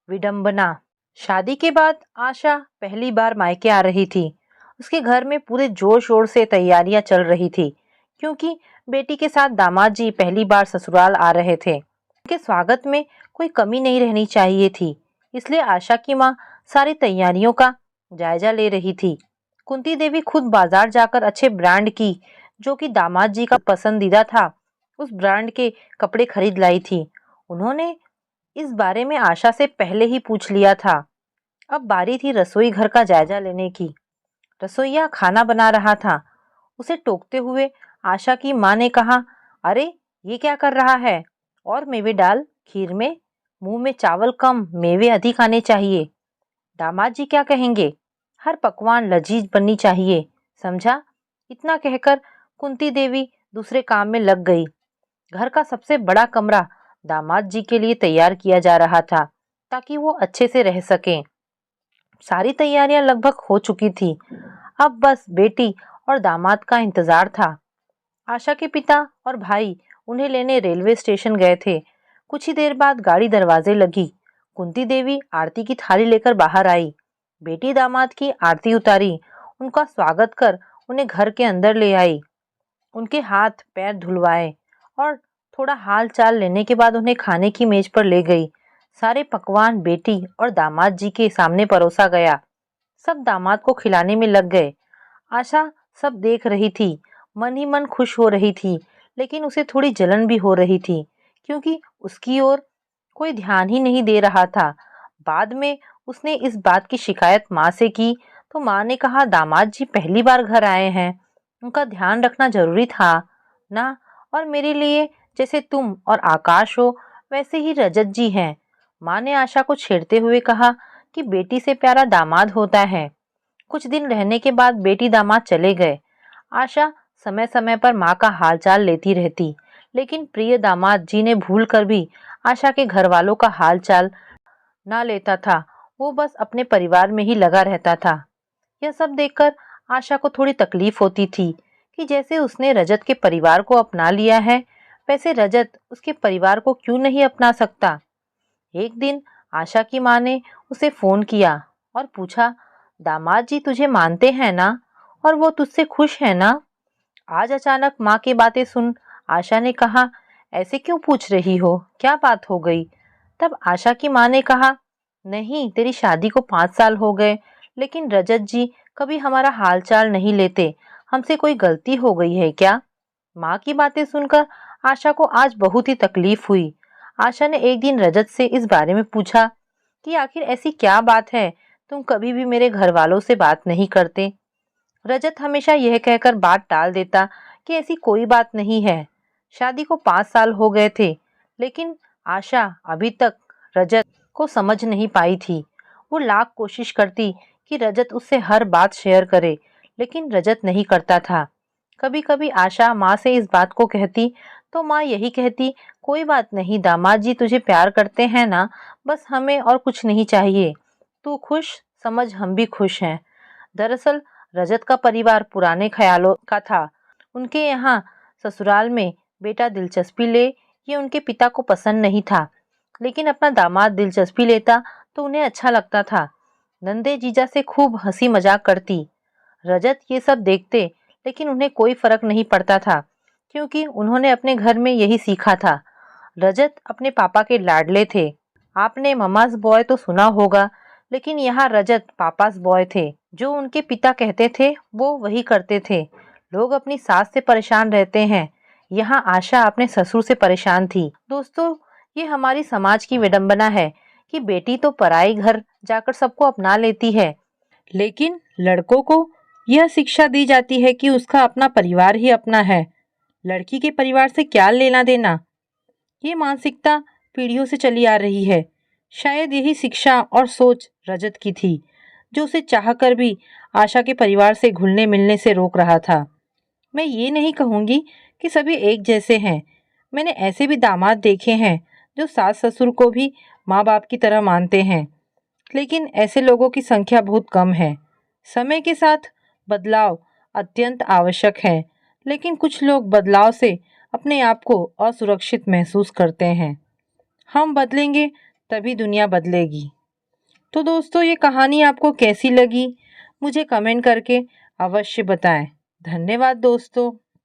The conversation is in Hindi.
विडंबना। शादी के बाद आशा पहली बार मायके आ रही थी। उसके घर में पूरे जोर शोर से तैयारियां चल रही थी, क्योंकि बेटी के साथ दामाद जी पहली बार ससुराल आ रहे थे। उनके स्वागत में कोई कमी नहीं रहनी चाहिए थी, इसलिए आशा की माँ सारी तैयारियों का जायजा ले रही थी। कुंती देवी खुद बाजार जाकर अच्छे ब्रांड की, जो कि दामाद जी का पसंदीदा था, उस ब्रांड के कपड़े खरीद लाई थी। उन्होंने इस बारे में आशा से पहले ही पूछ लिया था। अब बारी थी रसोई घर का जायजा लेने की। रसोइया खाना बना रहा था। उसे टोकते हुए आशा की माँ ने कहा, अरे ये क्या कर रहा है? और मेवे डाल खीर में। मुंह में चावल कम, मेवे अधिक आने चाहिए। दामाद जी क्या कहेंगे? हर पकवान लजीज बननी चाहिए, समझा? इतना कहकर कुंती देवी दूसरे काम में लग गई। घर का सबसे बड़ा कमरा दामाद जी के लिए तैयार किया जा रहा था, ताकि वो अच्छे से रह सकें। सारी तैयारियां लगभग हो चुकी थी। अब बस बेटी और दामाद का इंतजार था। आशा के पिता और भाई उन्हें लेने रेलवे स्टेशन गए थे। कुछ ही देर बाद गाड़ी दरवाजे लगी। कुंती देवी आरती की थाली लेकर बाहर आई। बेटी दामाद की आरती उतारी, उनका स्वागत कर उन्हें घर के अंदर ले आई। उनके हाथ पैर धुलवाए और थोड़ा हाल चाल लेने के बाद उन्हें खाने की मेज पर ले गई। सारे पकवान बेटी और दामाद जी के सामने परोसा गया। सब दामाद को खिलाने में लग गए। आशा सब देख रही थी, मन ही मन खुश हो रही थी, लेकिन उसे थोड़ी जलन भी हो रही थी, क्योंकि उसकी ओर कोई ध्यान ही नहीं दे रहा था। बाद में उसने इस बात की शिकायत माँ से की, तो माँ ने कहा, दामाद जी पहली बार घर आए हैं, उनका ध्यान रखना जरूरी था ना। और मेरे लिए जैसे तुम और आकाश हो, वैसे ही रजत जी हैं। माँ ने आशा को छेड़ते हुए कहा कि बेटी से प्यारा दामाद होता है। कुछ दिन रहने के बाद बेटी दामाद चले गए। आशा समय समय पर माँ का हालचाल लेती रहती, लेकिन प्रिय दामाद जी ने भूल कर भी आशा के घर वालों का हालचाल ना लेता था। वो बस अपने परिवार में ही लगा रहता था। यह सब देखकर आशा को थोड़ी तकलीफ होती थी कि जैसे उसने रजत के परिवार को अपना लिया है, वैसे रजत उसके परिवार को क्यों नहीं अपना सकता। एक दिन आशा की माँ ने उसे फोन किया और पूछा, दामाद जी तुझे मानते हैं ना, और वो तुझसे खुश है ना? आज अचानक माँ की बातें सुन आशा ने कहा, ऐसे क्यों पूछ रही हो, क्या बात हो गई? तब आशा की माँ ने कहा, नहीं, तेरी शादी को 5 साल हो गए, लेकिन रजत जी कभी हमारा हालचाल नहीं लेते। हमसे कोई गलती हो गई है क्या? माँ की बातें सुनकर आशा को आज बहुत ही तकलीफ हुई। आशा ने एक दिन रजत से इस बारे में पूछा कि आखिर ऐसी क्या बात है, तुम कभी भी मेरे घर वालों से बात नहीं करते। रजत हमेशा यह कहकर बात टाल देता कि ऐसी कोई बात नहीं है। शादी को 5 साल हो गए थे, लेकिन आशा अभी तक रजत को समझ नहीं पाई थी। वो लाख कोशिश करती कि रजत उससे हर बात शेयर करे, लेकिन रजत नहीं करता था। कभी कभी आशा माँ से इस बात को कहती, तो माँ यही कहती, कोई बात नहीं, दामाद जी तुझे प्यार करते हैं ना, बस हमें और कुछ नहीं चाहिए। तू खुश समझ, हम भी खुश हैं। दरअसल रजत का परिवार पुराने ख्यालों का था। उनके यहाँ ससुराल में बेटा दिलचस्पी ले, ये उनके पिता को पसंद नहीं था, लेकिन अपना दामाद दिलचस्पी लेता तो उन्हें अच्छा लगता था। नंदे जीजा से खूब हंसी मजाक करती। रजत ये सब देखते, लेकिन उन्हें कोई फर्क नहीं पड़ता था, क्योंकि उन्होंने अपने घर में यही सीखा था। रजत अपने पापा के लाडले थे। आपने ममाज बॉय तो सुना होगा, लेकिन यहाँ रजत पापास बॉय थे। जो उनके पिता कहते थे वो वही करते थे। लोग अपनी सास से परेशान रहते हैं, यहाँ आशा अपने ससुर से परेशान थी। दोस्तों, ये हमारी समाज की विडंबना है कि बेटी तो पराई घर जाकर सबको अपना लेती है, लेकिन लड़कों को यह शिक्षा दी जाती है कि उसका अपना परिवार ही अपना है, लड़की के परिवार से क्या लेना देना। ये मानसिकता पीढ़ियों से चली आ रही है। शायद यही शिक्षा और सोच रजत की थी, जो उसे चाहकर भी आशा के परिवार से घुलने मिलने से रोक रहा था। मैं ये नहीं कहूँगी कि सभी एक जैसे हैं। मैंने ऐसे भी दामाद देखे हैं जो सास ससुर को भी माँ बाप की तरह मानते हैं, लेकिन ऐसे लोगों की संख्या बहुत कम है। समय के साथ बदलाव अत्यंत आवश्यक है, लेकिन कुछ लोग बदलाव से अपने आप को असुरक्षित महसूस करते हैं। हम बदलेंगे तभी दुनिया बदलेगी। तो दोस्तों, ये कहानी आपको कैसी लगी मुझे कमेंट करके अवश्य बताएं। धन्यवाद दोस्तों।